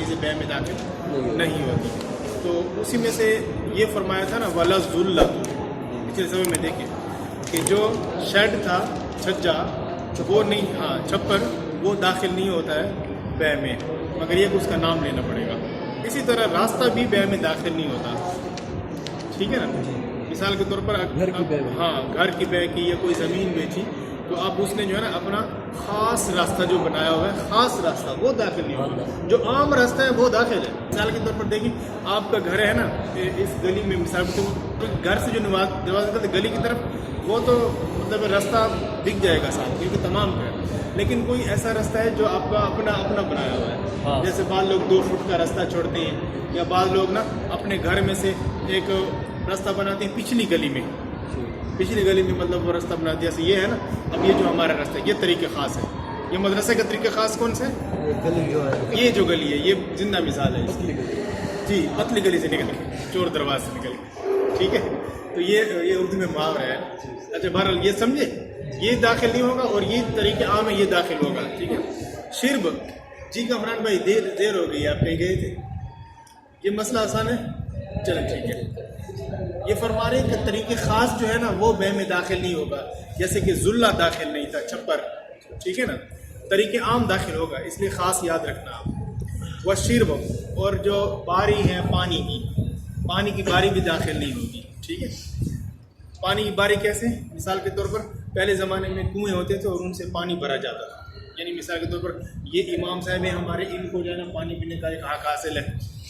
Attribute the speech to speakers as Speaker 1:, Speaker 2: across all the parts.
Speaker 1: چیزیں بے میں داخل نہیں ہوتی. تو اسی میں سے یہ فرمایا تھا نا وَلَا ذُلَّةُ، پچھلے سبق میں دیکھیں کہ جو شیڈ تھا چھجا وہ نہیں، ہاں چھپر وہ داخل نہیں ہوتا ہے بے میں، مگر یہ کہ اس کا نام لینا پڑے گا. اسی طرح راستہ بھی بے میں داخل نہیں ہوتا، ٹھیک ہے نا. مثال کے طور پر ہاں گھر کی بے کی یا کوئی زمین بیچی تو اب اس نے جو ہے نا اپنا خاص راستہ جو بنایا ہوا ہے، خاص راستہ وہ داخل نہیں ہوتا. جو عام راستہ ہے وہ داخل ہے. مثال کے طور پر دیکھیں آپ کا گھر ہے نا اس گلی میں، مثال کے طور پر گھر سے جو دروازہ نکلتا ہے گلی کی طرف وہ تو مطلب راستہ دکھ جائے گا ساتھ کیونکہ تمام ہے. لیکن کوئی ایسا راستہ ہے جو آپ کا اپنا اپنا بنایا ہوا ہے. جیسے بعض لوگ 2 فٹ کا راستہ چھوڑتے ہیں، یا بعض لوگ نا اپنے گھر میں سے ایک راستہ بناتے ہیں پچھلی گلی میں، پچھلی گلی میں مطلب وہ راستہ بنا دیا. جیسے یہ ہے نا اب یہ جو ہمارا راستہ ہے یہ طریقہ خاص ہے. یہ مدرسے کا طریقہ خاص کون سا ہے؟ یہ جو گلی ہے یہ زندہ مثال ہے اس کی. جی پتلی گلی سے نکل کے چور دروازے سے نکل کے، ٹھیک ہے. تو یہ اردو میں محاورہ ہے. اچھا بہرحال یہ سمجھے، یہ داخل نہیں ہوگا اور یہ طریقہ عام ہے یہ داخل ہوگا، ٹھیک ہے. شرب، جی کامران بھائی دیر ہو گئی، آپ کہیں گئے تھے؟ یہ مسئلہ آسان ہے، چلیں ٹھیک ہے. یہ فرما رہے ہیں کہ طریقے خاص جو ہے نا وہ بے میں داخل نہیں ہوگا، جیسے کہ ذلہ داخل نہیں تھا چھپر، ٹھیک ہے نا. طریقے عام داخل ہوگا، اس لیے خاص یاد رکھنا آپ. وہ شرب، اور جو باری ہے پانی کی باری بھی داخل نہیں ہوگی، ٹھیک ہے. پانی کی باری کیسے؟ مثال کے طور پر پہلے زمانے میں کنویں ہوتے تھے اور ان سے پانی بھرا جاتا تھا. یعنی مثال کے طور پر یہ امام صاحب ہیں ہمارے، ان کو جو ہے نا پانی پینے کا ایک حق حاصل ہے.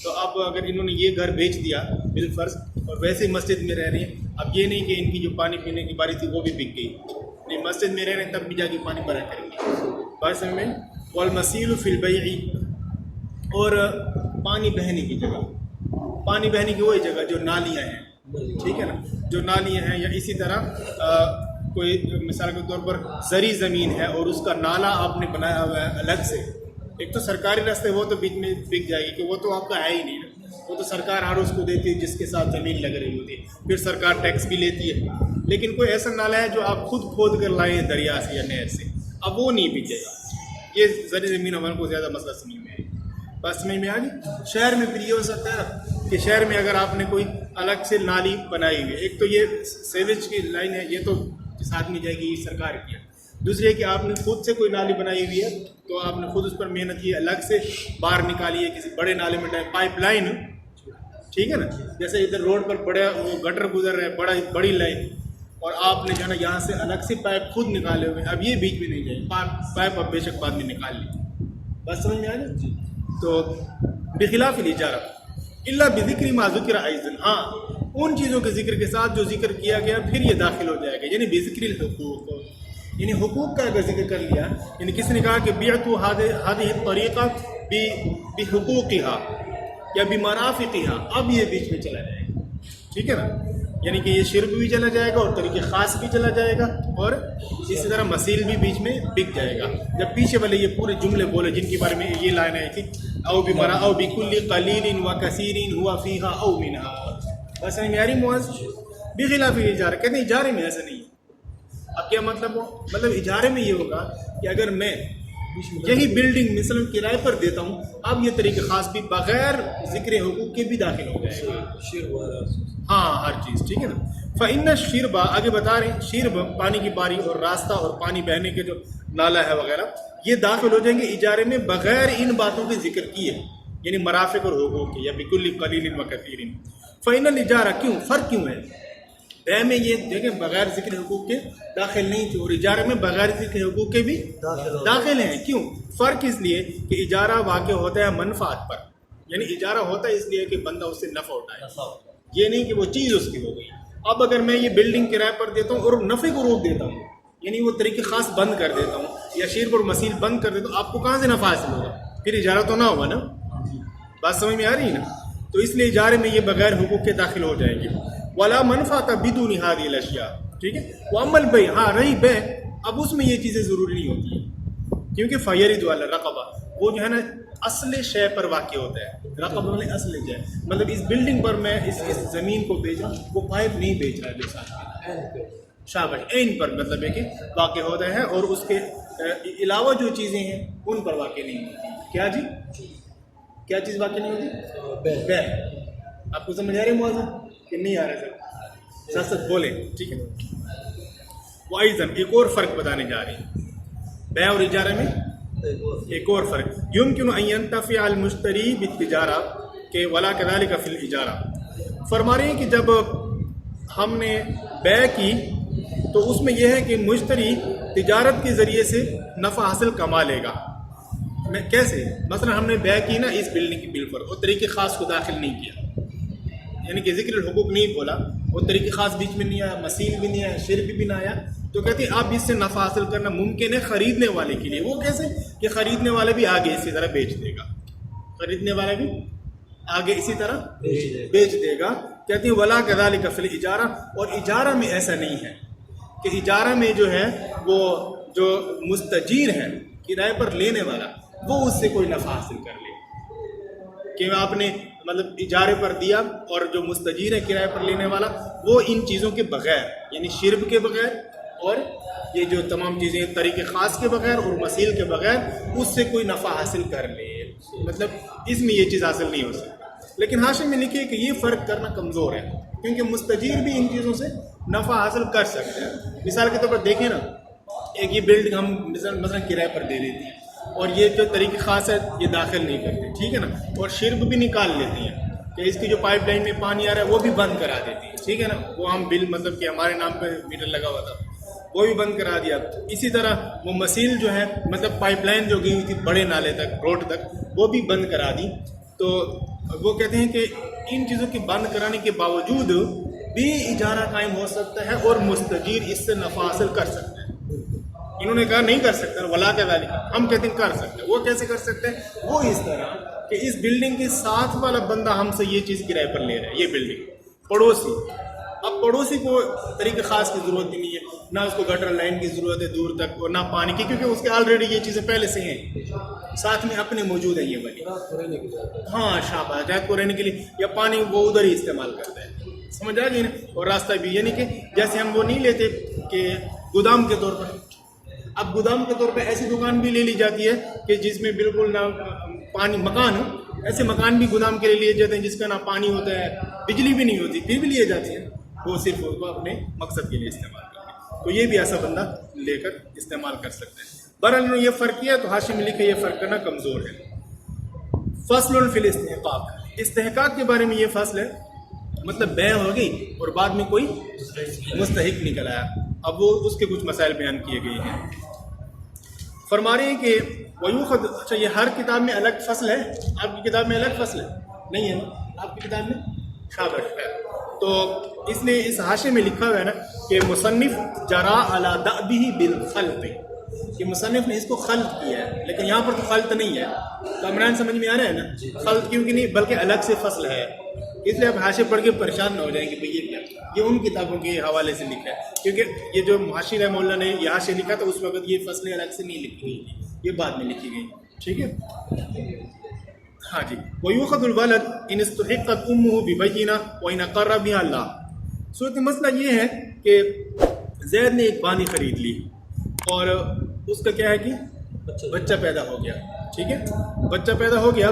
Speaker 1: تو اب اگر انہوں نے یہ گھر بیچ دیا بالفرض اور ویسے ہی مسجد میں رہ رہی ہیں، اب یہ نہیں کہ ان کی جو پانی پینے کی باری تھی وہ بھی بک گئی، نہیں مسجد میں رہ رہے ہیں تب بھی جا کے پانی بھرا کریں گے. بات سمجھ میں؟ والمسیل فی البیع، اور پانی بہنے کی جگہ، پانی بہنے کی وہی جگہ جو نالیاں ہیں، ٹھیک ہے نا. جو نالیاں ہیں، یا اسی طرح کوئی مثال کے طور پر زرعی زمین ہے اور اس کا نالا آپ نے بنایا ہوا ہے الگ سے. ایک تو سرکاری راستے وہ تو بیچ میں بک جائے گی کہ وہ تو آپ کا ہے ہی نہیں نا، وہ تو سرکار ہر اس کو دیتی ہے جس کے ساتھ زمین لگ رہی ہوتی ہے، پھر سرکار ٹیکس بھی لیتی ہے. لیکن کوئی ایسا نالا ہے جو آپ خود کھود کر لائیں دریا سے یا نہر سے، اب وہ نہیں بکے گا. یہ زرعی زمین ہمارے کو زیادہ مسئلہ سمجھ میں ہے. بس سمجھ میں آ گئی. شہر میں پھر یہ ہو سکتا ہے کہ شہر میں اگر آپ نے کوئی الگ سے نالی بنائی ہوئی ہے، ایک تو یہ سیویج کی لائن ہے، یہ تو جس آدمی جائے گی یہ سرکار کی ہے. دوسری ہے کہ آپ نے خود سے کوئی نالی بنائی ہوئی ہے تو آپ نے خود اس پر محنت کی، الگ سے باہر نکالی ہے کسی بڑے نالے میں پائپ لائن، ٹھیک ہے نا. جیسے ادھر روڈ پر بڑا وہ گٹر گزر رہا ہے بڑی لائن، اور آپ نے جو ہے نا یہاں سے الگ سے پائپ خود نکالے ہوئے، اب یہ بیچ میں نہیں جائے پائپ اب بے شک بعد میں نکال لی. بس سمجھ میں آ جائے. تو بخلاف الاجارہ الا بذکر ما ذکر ایضا، ہاں ان چیزوں کے ذکر کے ساتھ جو ذکر کیا گیا پھر یہ داخل ہو جائے گا. یعنی بذکر الحقوق، یعنی حقوق کا اگر ذکر کر لیا، یعنی کس نے کہا کہ بیعت هذه الطریقہ بحقوقها یا بمرافقها، اب یہ بیچ میں چلا جائے گا، ٹھیک ہے نا. یعنی کہ یہ شرک بھی چلا جائے گا اور طریقے خاص بھی چلا جائے گا، اور اسی طرح مسیل بھی بیچ میں بک جائے گا. جب پیچھے والے یہ پورے جملے بولے جن کے بارے میں یہ لائن آئی تھی، او بمرا او بكل قلیل وکثیر هو فیها او منها، بس معیاری معاذ بخلاف الاجارہ. کہتے ہیں اجارے میں ایسا نہیں ہے. اب کیا مطلب ہو؟ مطلب اجارے میں یہ ہوگا کہ اگر میں یہی بلڈنگ مثلا کرائے پر دیتا ہوں، اب یہ طریقہ خاص بھی بغیر ذکر حقوق کے بھی داخل ہو جائے گا. ہاں ہر چیز ٹھیک ہے نا. فإن الشرب، آگے بتا رہے ہیں شرب پانی کی باری اور راستہ اور پانی بہنے کے جو نالا ہے وغیرہ، یہ داخل ہو جائیں گے اجارے میں بغیر ان باتوں کے ذکر کیے، یعنی مرافق اور حقوق کے، یا بكل قلیل وکثیر. فإن الاجارہ، کیوں فرق کیوں ہے؟ بے میں یہ دیکھیں بغیر ذکر حقوق کے داخل نہیں تھے، اور اجارے میں بغیر ذکر حقوق کے بھی داخل ہیں. کیوں فرق؟ اس لیے کہ اجارہ واقع ہوتا ہے منفعت پر، یعنی اجارہ ہوتا ہے اس لیے کہ بندہ اس سے نفع اٹھائے، یہ نہیں کہ وہ چیز اس کی ہو گئی. اب اگر میں یہ بلڈنگ کرائے پر دیتا ہوں اور نفع کو روک دیتا ہوں، یعنی وہ طریقے خاص بند کر دیتا ہوں یا شرب اور مسیل بند کر دیتا ہوں، آپ کو کہاں سے نفع حاصل ہوگا؟ پھر اجارہ تو نہ ہوگا نا. بات سمجھ میں آ رہی ہے نا. تو اس لیے اجارے میں یہ بغیر حقوق کے داخل ہو جائے گی. ولا منفعت بدون هذه الاشیاء، ٹھیک ہے. وعمل البیع، ہاں رہی بے، اب اس میں یہ چیزیں ضروری نہیں ہوتی ہیں کیونکہ فیرد علی الرقبہ، وہ جو ہے نا اصل شے پر واقع ہوتا ہے. رقبہ میں اصل جے، مطلب اس بلڈنگ پر میں اس زمین کو بیچ رہا ہوں، وہ پائپ نہیں بیچ رہا ہے جو ساتھ شابش عین پر، مطلب ہے کہ واقع ہوتا ہے، اور اس کے علاوہ جو چیزیں ہیں ان پر واقع نہیں ہوتی. کیا جی؟ کیا چیز باقی نہیں ہوتی؟ بے. آپ کو سمجھ آ رہی ہے موازن کہ نہیں آ رہا سر؟ ساتھ ساتھ بولیں ٹھیک ہے. وائزن ایک اور فرق بتانے جا رہی ہیں بے اور اجارہ میں. ایک اور فرق یمکن ان ينتفع المشتری بالتجارہ کہ ولا كذلك فی الاجارہ. فرما رہے ہیں کہ جب ہم نے بے کی تو اس میں یہ ہے کہ مشتری تجارت کے ذریعے سے نفع حاصل کما لے گا. میں کیسے؟ مثلا ہم نے بے کی نا اس بلڈنگ کی بل پر اور طریقے خاص کو داخل نہیں کیا، یعنی کہ ذکر الحقوق نہیں بولا، اور طریقے خاص بیچ میں نہیں آیا، مسیل بھی نہیں آیا، شرک بھی نہ آیا، تو کہتے ہیں اب اس سے نفع حاصل کرنا ممکن ہے خریدنے والے کے لیے. وہ کیسے؟ کہ خریدنے والا بھی آگے اسی طرح بیچ دے گا، خریدنے والا بھی آگے اسی طرح بیچ دے گا. کہتے ہیں ولا كذلك فی الاجارہ. اور اجارہ میں ایسا نہیں ہے کہ اجارہ میں جو ہے وہ جو مستجیر ہے کرائے پر لینے والا وہ اس سے کوئی نفع حاصل کر لے، کہ آپ نے مطلب اجارے پر دیا اور جو مستجیر ہے کرائے پر لینے والا وہ ان چیزوں کے بغیر، یعنی شرب کے بغیر اور یہ جو تمام چیزیں طریقے خاص کے بغیر اور مسیل کے بغیر اس سے کوئی نفع حاصل کر لے، مطلب اس میں یہ چیز حاصل نہیں ہو سکتی. لیکن حاشیے میں لکھے کہ یہ فرق کرنا کمزور ہے کیونکہ مستجیر بھی ان چیزوں سے نفع حاصل کر سکتے ہیں. مثال کے طور پر دیکھیں نا، ایک یہ بلڈنگ ہم مثلا کرائے پر دے دیتی ہیں اور یہ جو طریقے خاص ہے یہ داخل نہیں کرتے، ٹھیک ہے نا، اور شرب بھی نکال لیتی ہیں کہ اس کی جو پائپ لائن میں پانی آ رہا ہے وہ بھی بند کرا دیتی ہے، ٹھیک ہے نا، وہ ہم بل مطلب کہ ہمارے نام پہ میٹر لگا ہوا تھا وہ بھی بند کرا دیا. اسی طرح وہ مسیل جو ہے مطلب پائپ لائن جو گئی ہوئی تھی بڑے نالے تک روڈ تک وہ بھی بند کرا دی. تو وہ کہتے ہیں کہ ان چیزوں کے بند کرانے کے باوجود بھی اجارہ قائم ہو سکتا ہے اور مستجیر اس سے نفع حاصل کر سکتا ہے. انہوں نے کہا نہیں کر سکتا، ولا كذلك، ہم کہتے ہیں کر سکتے ہیں. وہ کیسے کر سکتے ہیں؟ وہ اس طرح کہ اس بلڈنگ کے ساتھ والا بندہ ہم سے یہ چیز کرائے پر لے رہا ہے، یہ بلڈنگ پڑوسی. اب پڑوسی کو طریقے خاص کی ضرورت بھی نہیں ہے، نہ اس کو گٹر لائن کی ضرورت ہے دور تک اور نہ پانی کی، کیونکہ اس کے آلریڈی یہ چیزیں پہلے سے ہیں، ساتھ میں اپنے موجود ہیں یہ والی. ہاں شاباش، رات کو رہنے کے لیے یا پانی وہ ادھر ہی استعمال کرتا ہے، سمجھ آ گئی نا. اور راستہ بھی، یعنی کہ جیسے ہم وہ نہیں لیتے کہ گودام کے طور پر، اب گودام کے طور پہ ایسی دکان بھی لے لی جاتی ہے کہ جس میں بالکل نہ پانی، مکان، ایسے مکان بھی گودام کے لیے لیے جاتے ہیں جس کا نہ پانی ہوتا ہے بجلی بھی نہیں ہوتی، پھر بھی لیے جاتے ہیں، وہ صرف اس کو اپنے مقصد کے لیے استعمال کرتے ہیں. تو یہ بھی ایسا بندہ لے کر استعمال کر سکتے ہیں. بہرحال انہوں نے یہ فرق کیا تو حاشیے میں لکھے یہ فرق کرنا کمزور ہے. فصل فی الاستحقاق، استحقاق کے بارے میں یہ فصل ہے، مطلب بیع ہو گئی اور بعد میں کوئی مستحق نکل آیا، اب وہ اس کے کچھ مسائل بیان کیے گئے ہیں. فرما رہے ہیں کہ ویوخذ، اچھا یہ ہر کتاب میں الگ فصل ہے، آپ کی کتاب میں الگ فصل ہے نہیں ہے نا؟ آپ کی کتاب میں شاباش ہے. تو اس نے اس حاشیے میں لکھا ہوا ہے نا کہ مصنف جرا علی دأبہ بالخلط، کہ مصنف نے اس کو خلط کیا ہے، لیکن یہاں پر تو خلط نہیں ہے. کامران سمجھ میں آ رہا ہے نا؟ خلط کیوں کہ نہیں بلکہ الگ سے فصل ہے، اس لیے آپ حاشیے پڑھ کے پریشان نہ ہو جائیں کہ بھئی یہ کیا، یہ ان کتابوں کے حوالے سے لکھا ہے، کیونکہ یہ جو محاشی رحمہ اللہ نے یہ حاشیہ لکھا تھا اس وقت یہ فصلیں الگ سے نہیں لکھی گئی تھی، یہ بعد میں لکھی گئی، ٹھیک ہے. ہاں جی. وَيُؤْخَذُ الْوَلَدُ إِنِ اسْتُحِقَّتْ أُمُّهُ بِبَيِّنَةٍ وَإِنْ أَقَرَّ بِهَا اللَّهُ. صورت مسئلہ یہ ہے کہ زید نے ایک بانی خرید لی اور اس کا کیا ہے کہ بچہ پیدا ہو گیا، ٹھیک ہے، بچہ پیدا ہو گیا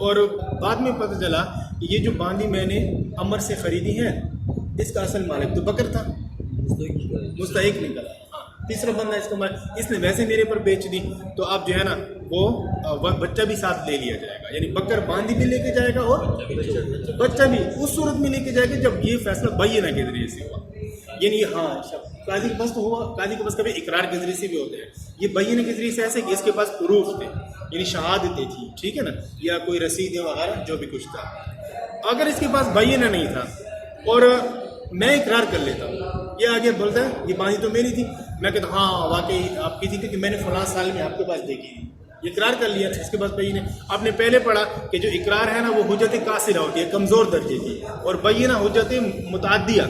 Speaker 1: اور بعد میں پتہ چلا کہ یہ جو باندی میں نے عمر سے خریدی ہے اس کا اصل مالک تو بکر تھا، مستحق نکلا. تیسرا بندہ اس کا مالک، اس نے ویسے میرے پر بیچ دی، تو اب جو ہے نا وہ بچہ بھی ساتھ لے لیا جائے گا، یعنی بکر باندی بھی لے کے جائے گا اور بچہ بھی اس صورت میں لے کے جائے گا جب یہ فیصلہ بینہ کے ذریعے سے ہوا. یعنی ہاں قاضی کے پاس تو ہوا، قاضی کے پاس کبھی اقرار کے ذریعے سے بھی ہوتے ہیں، یہ بینہ کے ذریعے سے ایسے کہ اس کے پاس پروف تھے، یعنی شہادتیں تھیں، ٹھیک ہے نا، یا کوئی رسید وغیرہ جو بھی کچھ تھا. اگر اس کے پاس بینہ نہیں تھا اور میں اقرار کر لیتا ہوں، یہ آگے بولتا ہے یہ باندھی تو میری تھی، میں کہتا ہوں ہاں واقعی آپ کی تھی کیونکہ میں نے فلاں سال میں آپ کے پاس دیکھی تھی، اقرار کر لیا اس کے پاس بینہ. آپ نے پہلے پڑھا کہ جو اقرار ہے نا وہ حجت قاصرہ ہوتی ہے، کمزور درجے کی، اور بینہ حجت متعدیہ،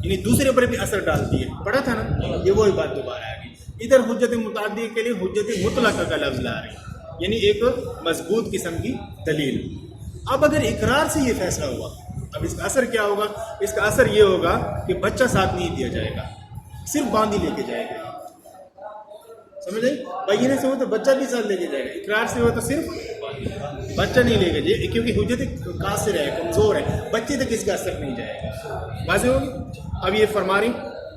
Speaker 1: یعنی دوسرے پر بھی اثر ڈالتی ہے، پڑھا تھا نا، یہ وہی بات دوبارہ آ گئی. ادھر حجت متعدیہ کے لیے حجت مطلقہ کا لفظ لا رہی، یعنی ایک مضبوط قسم کی دلیل. اب اگر اقرار سے یہ فیصلہ ہوا، اب اس کا اثر کیا ہوگا؟ اس کا اثر یہ ہوگا کہ بچہ ساتھ نہیں دیا جائے گا، صرف باندھی لے کے جائے گا، سمجھ آئی؟ بینہ سے ہو تو بچہ بھی ساتھ لے کے جائے گا، اقرار سے ہو تو صرف بچہ نہیں لے گا یہ، کیونکہ حجت قاصر ہے، کمزور ہے، بچے تک اس کا اثر نہیں جائے گا. واضح ہوگی. اب یہ فرما رہی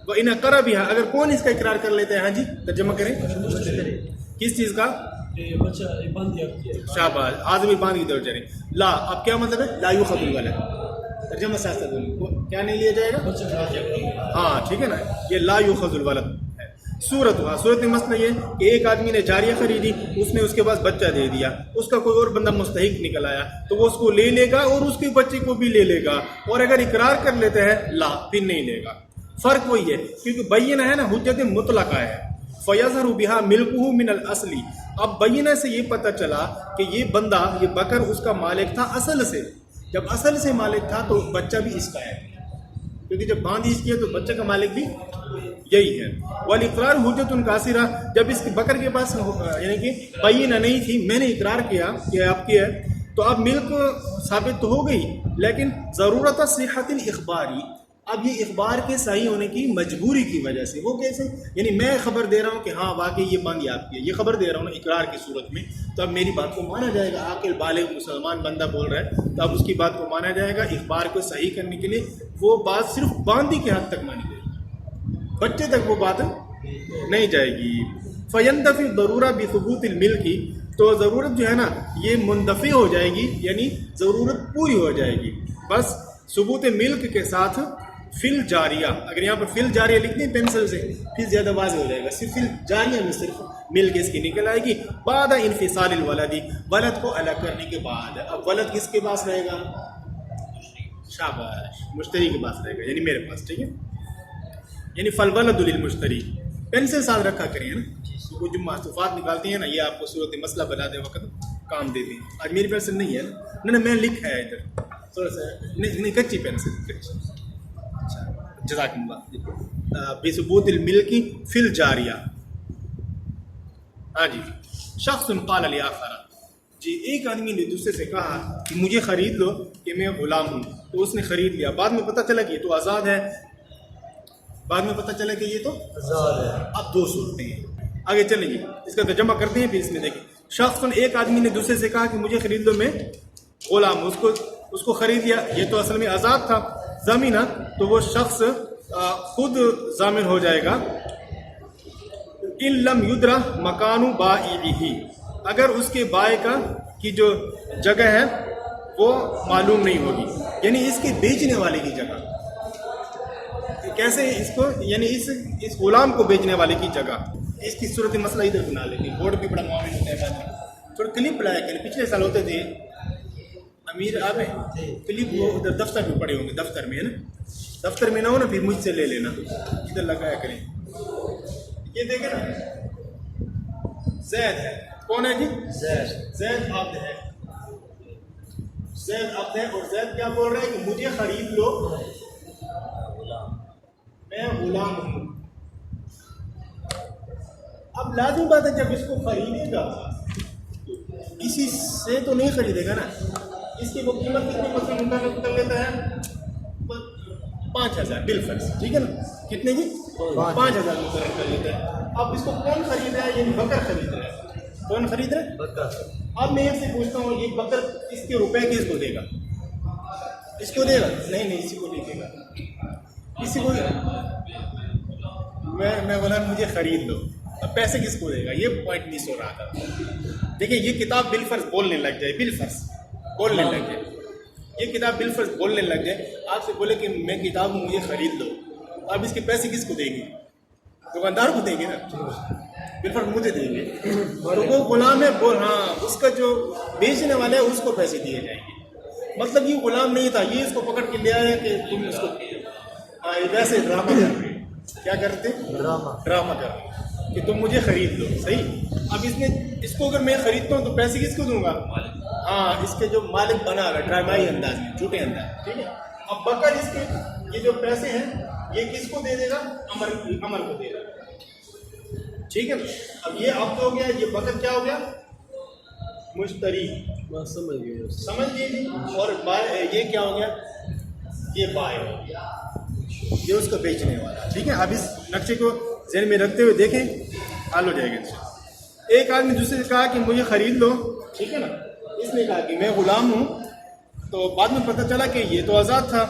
Speaker 1: وہ ان اقرا بھی ہے، اگر کون اس کا اقرار کر لیتے ہیں. ہاں جی ترجمہ کریں. کس چیز کا؟ شاباش، آدمی باندھ کی طرف چلے. لا اب کیا مطلب ہے؟ لا یؤخذ الولد، ترجمہ ساتھ کیا نہیں لیا جائے گا؟ ہاں ٹھیک ہے نا، یہ لا یؤخذ الولد ہے. صورت ہوا، صورت میں مسئلہ یہ کہ ایک آدمی نے جاریہ خریدی، اس نے اس کے پاس بچہ دے دیا، اس کا کوئی اور بندہ مستحق نکل آیا تو وہ اس کو لے لے گا اور اس کے بچے کو بھی لے لے گا. اور اگر اقرار کر لیتے ہیں لا، پھر نہیں لے گا. فرق وہی ہے کیونکہ بینہ ہے نا، حجت مطلقہ ہے. فیظہر بہا ملکہ من الاصلی. اب بینہ سے یہ پتہ چلا کہ یہ بندہ، یہ بکر اس کا مالک تھا اصل سے. جب اصل سے مالک تھا تو بچہ بھی اس کا ہے، کیونکہ جب باندھی اس کی ہے تو بچہ کا مالک بھی یہی ہے. والاقرار حجت قاصرہ، جب اس بکر کے پاس یعنی کہ بینہ نہیں تھی، میں نے اقرار کیا کہ آپ کی ہے، تو اب ملک ثابت تو ہو گئی، لیکن ضرورت صحت الاخباری، اب یہ اخبار کے صحیح ہونے کی مجبوری کی وجہ سے. وہ کیسے؟ یعنی میں خبر دے رہا ہوں کہ ہاں واقعی یہ باندھی آپ کی ہے، یہ خبر دے رہا ہوں نا اقرار کی صورت میں، تو اب میری بات کو مانا جائے گا. عاقل بالغ مسلمان بندہ بول رہا ہے تو اب اس کی بات کو مانا جائے گا. اخبار کو صحیح کرنے کے لیے وہ بات صرف باندھی کے حد تک مانی جائے گی، بچے تک وہ بات نہیں جائے گی. فینتفی ضرورہ بثبوت الملک، تو ضرورت جو ہے نا یہ منتفی ہو جائے گی، یعنی ضرورت پوری ہو جائے گی بس ثبوت ملک کے ساتھ. فل جاریہ، اگر یہاں پر فل جاریہ لکھتے ہیں پینسل سے پھر زیادہ واضح ہو جائے گا. صرف فل جاریہ میں صرف ملک اس کی نکل آئے گی بعد انفصال الولدی، ولد کو الگ کرنے کے بعد. اب ولد کس کے پاس رہے گا؟ شاباش، مشتری کے پاس رہے گا، یعنی میرے پاس. ٹھیک ہے، یعنی فالولد للمشتری. پینسل ساتھ رکھا کریں نا، وہ جو محسوفات نکالتی ہیں نا یہ آپ کو صورت مسئلہ بناتے وقت کام دیتی ہیں. آج میری پینسل نہیں ہے نا، میں لکھا ہے ادھر تھوڑا سا، نہیں کچی پینسل، کچی. جزاکم اللہ. بثبوت الملک فی الجاریہ. ہاں جی. شخص قال لآخر، جی ایک آدمی نے دوسرے سے کہا کہ مجھے خرید لو کہ میں غلام ہوں، تو اس نے خرید لیا. بعد میں پتہ چلا کہ یہ تو آزاد ہے، بعد میں پتہ چلا کہ یہ تو آزاد ہے. اب دو صورتیں ہیں، آگے چلیں گے اس کا ترجمہ کرتے ہیں پھر اس میں دیکھیں. شخص، ایک آدمی نے دوسرے سے کہا کہ مجھے خرید لو میں غلام ہوں، اس کو خرید لیا. یہ تو اصل میں آزاد تھا زمینہ، تو وہ شخص خود ضامن ہو جائے گا. ان لم یدرا مکان بائعہ، اگر اس کے بائع کا کی جو جگہ ہے وہ معلوم نہیں ہوگی، یعنی اس کے بیچنے والے کی جگہ. کیسے اس کو؟ یعنی اس غلام کو بیچنے والے کی جگہ. اس کی صورت مسئلہ ادھر بنا لیتے ہیں، بورڈ بھی بڑا معامل ہوتا ہے. بعد میں تھوڑا کلپ لایا کریں، پچھلے سال ہوتے تھے امیر آپ ہیں کلپ، وہ ادھر دفتر میں پڑے ہوں گے، دفتر میں ہے نا، دفتر میں نہ ہو نا پھر مجھ سے لے لینا، ادھر لگایا کریں. یہ دیکھیں نا، زید ہے، کون ہے جی؟ زید عبد ہے، زید عبد ہے. اور زید کیا بول رہے ہیں کہ مجھے خرید لو، میں غلام ہوں. اب لازم بات ہے جب اس کو خریدے گا کسی سے تو نہیں خریدے گا نا. اس کی وہ قیمت کتنے پرسنٹ مقرر کر لیتا ہے؟ 5,000 بالفرض. ٹھیک ہے نا، کتنے کی؟ 5,000 مقرر کر لیتا ہے. اب اس کو کون خرید رہا ہے؟ یعنی بکر خرید رہا ہے. کون خرید رہا ہے؟ بکر. اب میں اس سے پوچھتا ہوں یہ بکر اس کے روپے کس کو دے گا؟ اس کو دے گا؟ نہیں اسی کو نہیں دے گا، کسی کو میں بولا مجھے خرید لو، اب پیسے کس کو دے گا؟ یہ پوائنٹ مس ہو رہا تھا. دیکھیں یہ کتاب بالفرض بولنے لگ جائے، بالفرض بولنے لگ جائے، یہ کتاب بالفرض بولنے لگ جائے، آپ سے بولے کہ میں کتاب ہوں مجھے خرید لو، اب اس کے پیسے کس کو دیں گے؟ دکاندار کو دیں گے نا، بالفرض مجھے دیں گے. اور وہ غلام ہے، ہاں اس کا جو بیچنے والا ہے اس کو پیسے دیے جائیں گے. مطلب یہ غلام نہیں تھا، یہ اس کو پکڑ کے لے آیا کہ تم اس کو ویسے ڈرامہ کر رہے. کیا کرتے؟ ڈرامہ کر رہے کہ تم مجھے خرید لو. صحیح. اب اس کو اگر میں خریدتا ہوں تو پیسے کس کو دوں گا؟ ہاں اس کے جو مالک بنا رہا، ڈرامائی انداز میں، جھوٹے انداز. ٹھیک ہے. اب بکر اس کے یہ جو پیسے ہیں یہ کس کو دے دے گا؟ عمر کو دے گا. ٹھیک ہے. اب یہ عبد ہو گیا، یہ بکر کیا ہو گیا؟ مشتری. سمجھ لیجیے. اور یہ کیا ہو گیا؟ یہ بائع ہو گیا، یہ اس کو بیچنے والا. ٹھیک ہے. اب اس نقشے کو ذہن میں رکھتے ہوئے دیکھیں، حل ہو جائے گا. ایک آدمی دوسرے سے کہا کہ مجھے خرید لو. ٹھیک ہے نا. اس نے کہا کہ میں غلام ہوں، تو بعد میں پتہ چلا کہ یہ تو آزاد تھا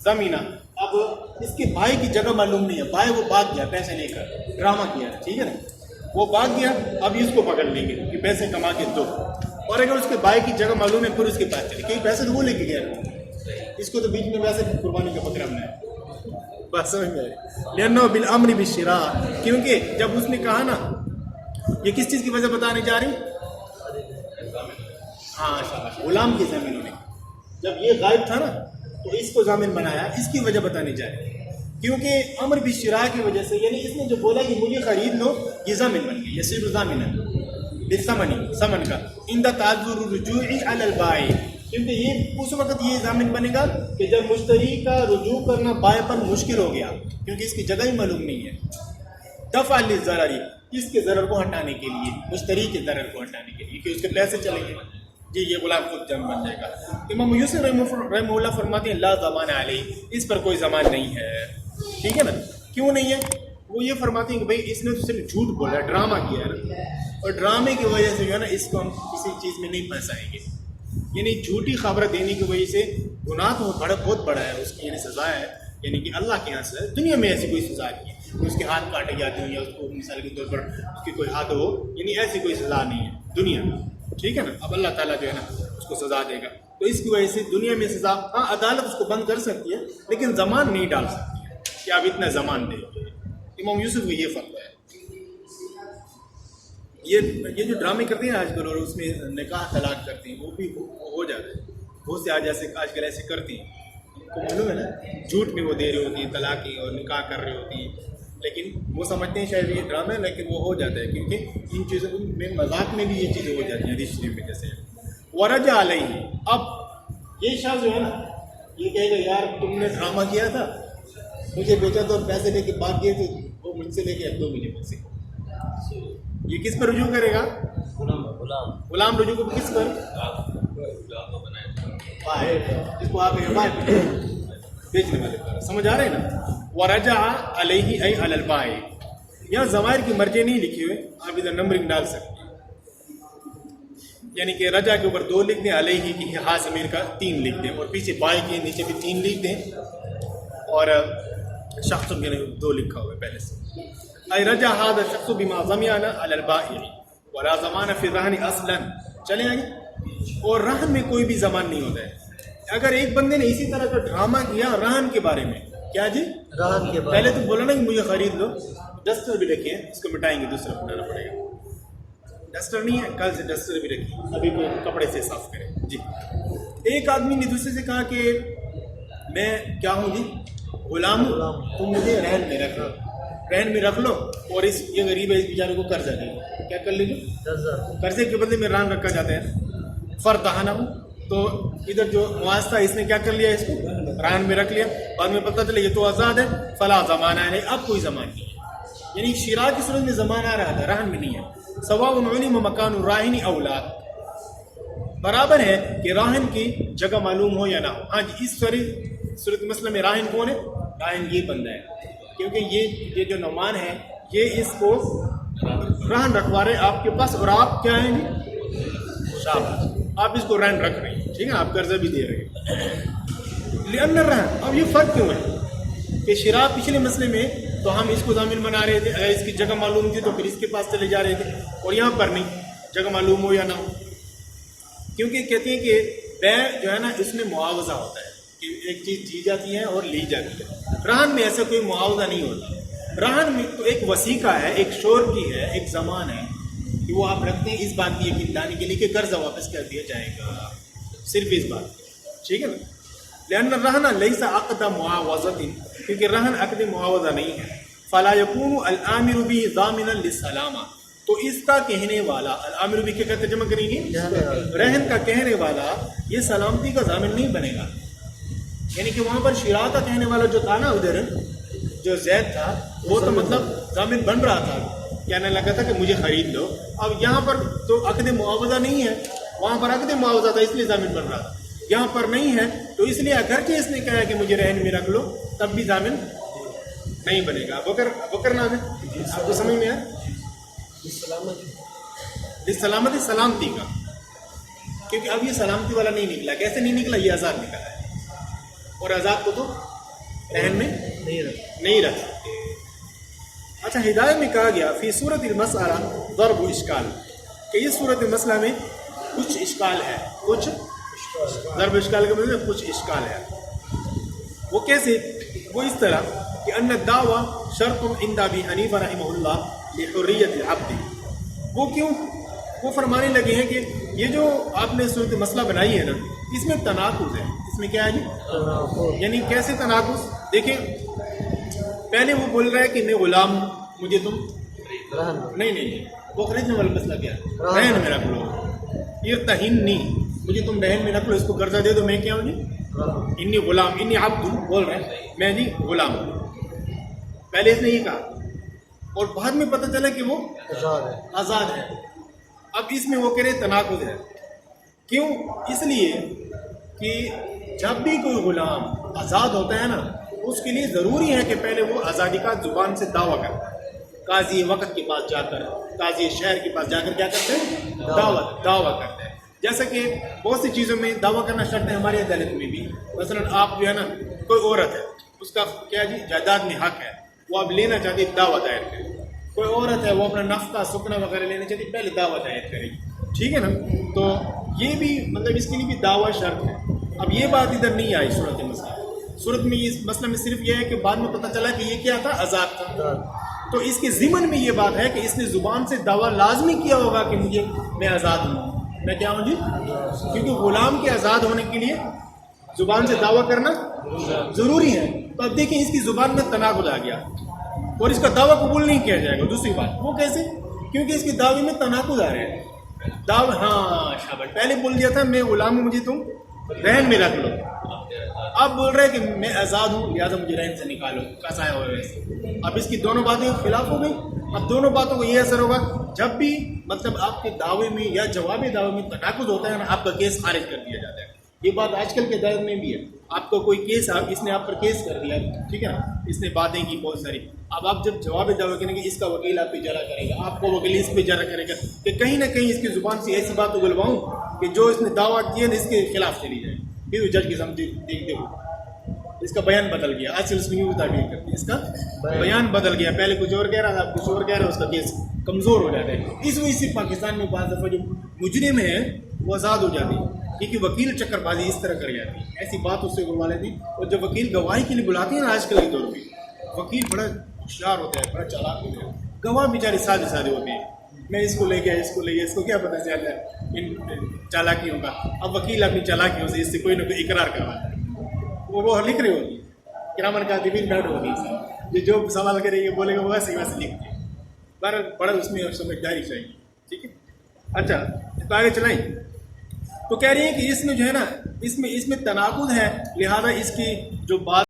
Speaker 1: زمینہ. اب اس کے بھائی کی جگہ معلوم نہیں ہے، بھائی وہ بھاگ گیا پیسے لے کر، ڈرامہ کیا، ٹھیک ہے نا، وہ بھاگ گیا. اب اس کو پکڑ لیں گے کہ پیسے کما کے دو، اور اگر اس کے بھائی کی جگہ معلوم ہے پھر اس کے پاس چلے، کیونکہ پیسے تو وہ لے کے گیا، اس کو تو بیچ میں ویسے قربانی کا بکرا بنایا. بات سمجھ میں آئی؟ لأنه بالامر بالشراء، کیونکہ جب اس نے کہا نا، یہ کس چیز کی وجہ بتانے جا رہی؟ ہاں شاباش، غلام کی زمینوں نے جب یہ غائب تھا نا تو اس کو ضامن بنایا، اس کی وجہ بتانے جا رہی ہے. کیونکہ امر بالشراء کی وجہ سے، یعنی اس نے جو بولا کہ مجھے خرید لو، یہ ضامن بن گیا، یہ صرف ضامن ہے ثمن کا. عند تعذر الرجوع علی البائع، کیونکہ یہ اس وقت یہ ضامن بنے گا کہ جب مشتری کا رجوع کرنا بائع پر مشکل ہو گیا، کیونکہ اس کی جگہ ہی معلوم نہیں ہے. دفع للضرر، اس کے ضرر کو ہٹانے کے لیے، مشتری کے ضرر کو ہٹانے کے لیے کہ اس کے پیسے چلیں گے، جی یہ غلام خود جم بن جائے گا. امام یوسف رحمہ اللہ فرماتے ہیں لا ضمان علیہ، اس پر کوئی ضمان نہیں ہے. ٹھیک ہے نا، کیوں نہیں ہے؟ وہ یہ فرماتے ہیں کہ بھائی اس نے تو صرف جھوٹ بولا، ڈرامہ کیا ہے نا، اور ڈرامے کی وجہ سے جو ہے نا اس کو ہم کسی چیز میں نہیں پھنسائیں گے. یعنی جھوٹی خبر دینے کی وجہ سے گناہ تو بہت بڑا ہے، اس کی یعنی سزا ہے، یعنی کہ اللہ کے یہاں سے. دنیا میں ایسی کوئی سزا نہیں ہے کہ اس کے ہاتھ کاٹے جاتے ہوں یا اس کو مثال کے طور پر اس کی کوئی حد ہو، یعنی ایسی کوئی سزا نہیں ہے دنیا میں. ٹھیک ہے نا، اب اللہ تعالیٰ جو ہے نا اس کو سزا دے گا. تو اس کی وجہ سے دنیا میں سزا، ہاں عدالت اس کو بند کر سکتی ہے لیکن زمان نہیں ڈال سکتی ہے کہ آپ اتنا زمان دیں. امام یوسف کو یہ فرق ہے. یہ جو ڈرامے کرتے ہیں آج کل اور اس میں نکاح طلاق کرتے ہیں، وہ بھی ہو جاتا ہے. بہت سے آج کل ایسے کرتے ہیں، کو معلوم ہے نا، جھوٹ میں وہ دے رہی ہوتی ہیں طلاقیں اور نکاح کر رہی ہوتی ہیں، لیکن وہ سمجھتے ہیں شاید یہ ڈرامہ ہے، لیکن وہ ہو جاتا ہے کیونکہ ان چیزوں میں مذاق میں بھی یہ چیزیں ہو جاتی ہیں. حدیث شریف میں جیسے ورجع علیہ، اب یہ شخص جو ہے نا یہ کہے گا یار تم نے ڈرامہ کیا تھا، مجھے بیچا تو پیسے لے کے بات کیے تھے، وہ مجھ سے لے کے اب دو مجھے پیسے. یہ کس پر رجوع کرے گا؟ غلام رجوع کو کس پر؟ جس کو آپ بیچنے والے پر. سمجھ آ رہے ہیں نا؟ ورجع علیہ ای علی البائع. یہاں ضمائر کی مرجع نہیں لکھی ہوئے، آپ ادھر نمبرنگ ڈال سکتے ہیں، یعنی کہ رجع کے اوپر 2 لکھ دیں، علیہ کی ہا ضمیر کا 3 لکھ دیں، اور پیچھے بائع کے نیچے بھی 3 لکھ دیں، اور شخص کے 2 لکھا ہوا ہے پہلے سے. ای رجع هذا الشخص بما ضمن علی البائع ولا ضمان فی الرهن اصلا. چلیں آگے. اور رہن میں کوئی بھی ضمان نہیں ہوتا ہے. اگر ایک بندے نے اسی طرح کا ڈرامہ کیا رہن کے بارے میں، کیا جی رہن کے بارے، پہلے تو بولا نا کہ مجھے خرید لو، ڈسٹر بھی رکھے ہیں، اس کو مٹائیں گے، دوسرا بنانا پڑے گا. ڈسٹر نہیں ہے، کل سے ڈسٹر بھی رکھیے، ابھی کوئی کپڑے سے صاف کریں. جی ایک آدمی نے دوسرے سے کہا کہ میں کیا ہوں جی غلام ہوں، تم مجھے رہن میں رکھ لو، رہن میں رکھ لو، اور یہ غریب ہے اس بیچارے کو قرضہ دے، کیا کر لیجیے قرضے کے بدلے میں رہن رکھا جاتا ہے. فرطحنہ ہوں، تو ادھر جو معاذ تھا اس نے کیا کر لیا، اس کو رہن میں رکھ لیا. بعد میں پتہ چلا یہ تو آزاد ہے، فلا زمانہ ہے، اب کوئی زمان نہیں ہے. یعنی شراء کی صورت میں زمان آ رہا تھا، رہن میں نہیں ہے. سواء علم مکان الراہن اولاد، برابر ہے کہ راہن کی جگہ معلوم ہو یا نہ ہو. ہاں جی اس صورت مسئلہ میں راہن کون ہے؟ راہن یہ بندہ ہے، کیونکہ یہ جو نعمان ہے یہ اس کو رہن رکھوا رہے آپ کے پاس، اور آپ کیا ہیں جی شاباش، آپ اس کو رہن رکھ رہے ہیں. ٹھیک ہے، آپ قرضہ بھی دے رہے ہیں. لأن الرہن، اب یہ فرق کیوں ہے کہ شراء پچھلے مسئلے میں تو ہم اس کو ضامن بنا رہے تھے، اگر اس کی جگہ معلوم تھی تو پھر اس کے پاس چلے جا رہے تھے، اور یہاں پر نہیں، جگہ معلوم ہو یا نہ ہو. کیونکہ کہتے ہیں کہ بیع جو ہے نا اس میں معاوضہ ہوتا ہے کہ ایک چیز دی جاتی ہے اور لی جاتی ہے. رہن میں ایسا کوئی معاوضہ نہیں ہوتا. رہن میں تو ایک وثیقہ ہے، ایک شور کی ہے، ایک زمان ہے کہ وہ آپ رکھتے ہیں اس بات کی یقین دانی کے لیے کہ قرضہ واپس کر دیا جائے گا، صرف اس بات. ٹھیک ہے نا؟ لأن الرہن لیس عقد معاوضۃ، کیونکہ رہن عقد معاوضہ نہیں ہے. فلا یکون الآمر به ضامنا للسلامہ، تو اس کا کہنے والا، الآمر به کے ترجمہ کریں گے رہن کا کہنے والا یہ سلامتی کا ضامن نہیں بنے گا. یعنی کہ وہاں پر شراء کا کہنے والا جو تھا نا، ادھر جو زید تھا وہ تو مطلب ضامن بن رہا تھا، کہنے لگا تھا کہ مجھے خرید لو. اب یہاں پر تو عقد معاوضہ نہیں ہے، وہاں پر عقد معاوضہ تھا اس لیے ضامن بن رہا تھا، یہاں پر نہیں ہے، تو اس لیے اگرچہ اس نے کہا کہ مجھے رہن میں رکھ لو تب بھی ضامن نہیں بنے گا. بکر نام ہے، آپ کو سمجھ میں آیا؟ سلامتی، سلامتی کا کیونکہ اب یہ سلامتی والا نہیں نکلا. کیسے نہیں نکلا؟ یہ آزاد نکلا ہے, اور آزاد کو تو رہن میں نہیں رکھ سکتے. اچھا, ہدایت میں کہا گیا فی صورت المسئلہ ضرب اشکال, کہ اس صورت مسئلہ میں کچھ اشکال ہے. کچھ ضرب اشکال کا مطلب کچھ اشکال ہے. وہ کیسے؟ وہ اس طرح کہ ان الدعویٰ شرط عند ابی حنیفہ رحمہ اللہ لحریت العبد. وہ کیوں؟ وہ فرمانے لگے ہیں کہ یہ جو آپ نے صورت مسئلہ بنائی ہے نا, اس میں تناقض ہے. اس میں کیا ہے جی؟ یعنی کیسے تناقض؟ دیکھیں, پہلے وہ بول رہا ہے کہ میں غلام ہوں, مجھے تم نہیں وہ خریدنے والا مسئلہ کیا ہے؟ رہن میں رکھ لو. یہ تہین نہیں, مجھے تم رہن میں رکھ لو, اس کو قرضہ دے دو, میں کیا ہوں جی؟ انی غلام, انی عبد بول رہے ہیں, میں جی غلام ہوں. پہلے اس نے یہ کہا, اور بعد میں پتہ چلا کہ وہ آزاد ہے. اب اس میں وہ کہہ رہے تناقض ہے. کیوں؟ اس لیے کہ جب بھی کوئی غلام آزاد ہوتا ہے نا, اس کے لیے ضروری ہے کہ پہلے وہ آزادی کا زبان سے دعویٰ کرتا ہے. قاضی وقت کے پاس جا کر, قاضی شہر کے پاس جا کر کیا کرتے ہیں؟ دعویٰ کرتے ہیں. جیسا کہ بہت سی چیزوں میں دعویٰ کرنا شرط ہے ہماری عدالت میں بھی. مثلا آپ جو ہے نا, کوئی عورت ہے, اس کا کیا جی جائیداد میں حق ہے, وہ آپ لینا چاہتی ہے, دعویٰ دائر کرے. کوئی عورت ہے, وہ اپنا نفقہ سکنا وغیرہ لینا چاہتی ہے, پہلے دعویٰ دائر کرے گی. ٹھیک ہے نا؟ تو یہ بھی مطلب اس کے لیے بھی دعویٰ شرط ہے. اب یہ بات ادھر نہیں آئی صورت مسئلہ. صورت میں اس مسئلہ میں صرف یہ ہے کہ بعد میں پتہ چلا کہ یہ کیا تھا؟ آزاد تھا. تو اس کے ضمن میں یہ بات ہے کہ اس نے زبان سے دعویٰ لازمی کیا ہوگا کہ مجھے میں آزاد ہوں. میں کیا ہوں جی؟ کیونکہ غلام کے آزاد ہونے کے لیے زبان سے دعویٰ کرنا ضروری ہے. تو اب دیکھیں اس کی زبان میں تناقض آ گیا, اور اس کا دعویٰ قبول نہیں کیا جائے گا. دوسری بات وہ کیسے؟ کیونکہ اس کی دعوے میں تناقض آ رہے ہیں. ہاں شاباش, پہلے بول دیا تھا میں غلام ہوں, مجھے تم رہن میں رکھ لو. اب بول رہے کہ میں آزاد ہوں, لہٰذا مجھے رہن سے نکالو. کیسا ہے ویسے؟ اب اس کی دونوں باتیں خلاف ہو گئی. اب دونوں باتوں کو یہ اثر ہوگا, جب بھی مطلب آپ کے دعوے میں یا جواب دعوے میں تناقض ہوتا ہے نا, آپ کا کیس خارج کر دیا جاتا ہے. یہ بات آج کل کے دور میں بھی ہے. آپ کو کوئی کیس, اس نے آپ پر کیس کر دیا, ٹھیک ہے نا, اس نے باتیں کی بہت ساری. اب آپ جب جواب دعوے کریں گے, اس کا وکیل آپ پہ جرا کرے گا, آپ کو وکیل اس پہ جرا کرے گا کہ کہیں نہ کہیں اس کی زبان سے ایسی بات اگلواؤں کہ جو اس نے دعویٰ کیا نا, اس کے خلاف چلی جائے. پھر جج کے سامنے دیکھتے ہو اس کا بیان بدل گیا. آج کل اس میں یوں تعبیر کرتی ہے, اس کا بیان بدل گیا, پہلے کچھ اور کہہ رہا تھا, کچھ اور کہہ رہا ہے, اس کا کیس کمزور ہو جاتا ہے. اس وجہ سے پاکستان میں بعض دفعہ جو مجرم ہیں وہ آزاد ہو جاتے ہیں, کیونکہ وکیل چکر بازی اس طرح کر جاتی ہے, ایسی بات اس سے بلوا لیتی. اور جب وکیل گواہی کے لیے بلاتے ہیں نا آج کل کے دور میں, وکیل بڑا ہوشیار ہوتا ہے, بڑا چالاک ہوتا ہے. گواہ بیچارے سادے ہوتے ہیں, میں اس کو لے گیا, اس کو لے گیا, اس کو کیا پتہ چلتا ہے ان چالاکیوں کا. اب وکیل اپنی چالاکیوں سے اس سے کوئی نہ کوئی اقرار کرواتا ہے. وہ لکھ رہے ہوگی, کرامن کاتبین بیٹھ ہوگی, جو سوال کرے گا بولے گا وہ ویسے لکھتے ہیں. بڑا اس میں سمجھداری چاہیے. ٹھیک ہے, اچھا تو آگے چلائیں. تو کہہ رہی ہیں کہ اس میں جو ہے نا, اس میں تناقض ہے, لہذا اس کی جو بات